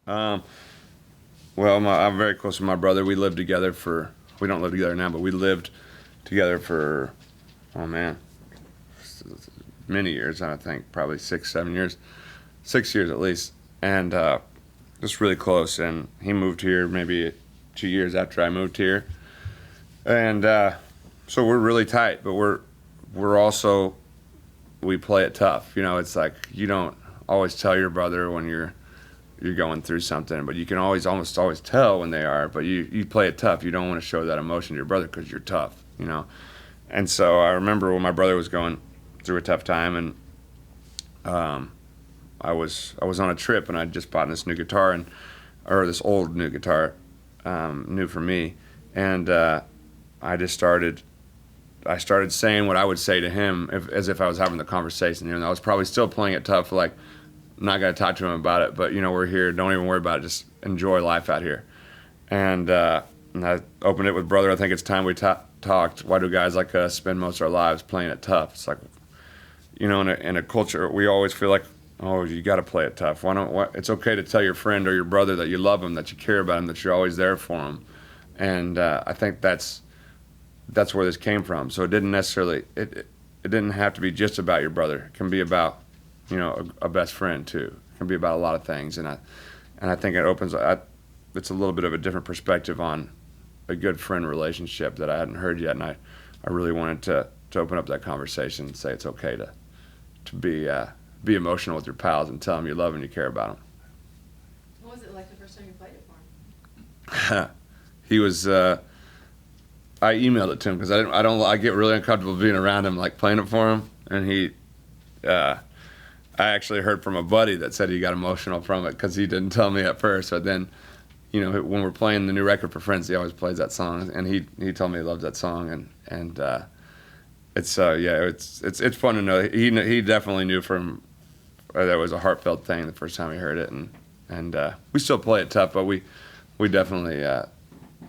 Um, well, I'm very close with my brother. We don't live together now, but we lived together for, oh man, many years. I think probably 6, 7 years, 6 years at least, and just really close. And he moved here maybe 2 years after I moved here, and so we're really tight. But we're also we play it tough. It's like you don't always tell your brother when you're going through something, but you can almost always tell when they are. But you play it tough. You don't want to show that emotion to your brother because you're tough. And so I remember when my brother was going through a tough time, and I was on a trip, and I just bought this new guitar, or this old new guitar, new for me, and I started saying what I would say to him as if I was having the conversation. I was probably still playing it tough, like not gonna talk to him about it, but we're here. Don't even worry about it. Just enjoy life out here. And I opened it with, brother, I think it's time we talked. Why do guys like us spend most of our lives playing it tough? It's like, in a culture, we always feel like, oh, you got to play it tough. It's okay to tell your friend or your brother that you love them, that you care about them, that you're always there for them. And I think that's where this came from. So it didn't necessarily, it didn't have to be just about your brother. It can be about, a best friend too. It can be about a lot of things. And I think it's a little bit of a different perspective on a good friend relationship that I hadn't heard yet. And I really wanted to open up that conversation and say it's okay to be emotional with your pals and tell them you love and you care about them. What was it like the first time you played it for him? He was. I emailed it to him because I get really uncomfortable being around him, like playing it for him. And I actually heard from a buddy that said he got emotional from it because he didn't tell me at first. But then, when we're playing the new record for Friends, he always plays that song, and he told me he loves that song, and it's it's fun to know. He definitely knew from that it was a heartfelt thing the first time he heard it, and we still play it tough, but we definitely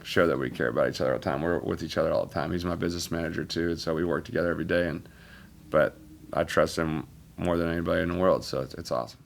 show that we care about each other all the time. We're with each other all the time. He's my business manager too, and so we work together every day. But I trust him more than anybody in the world, so it's awesome.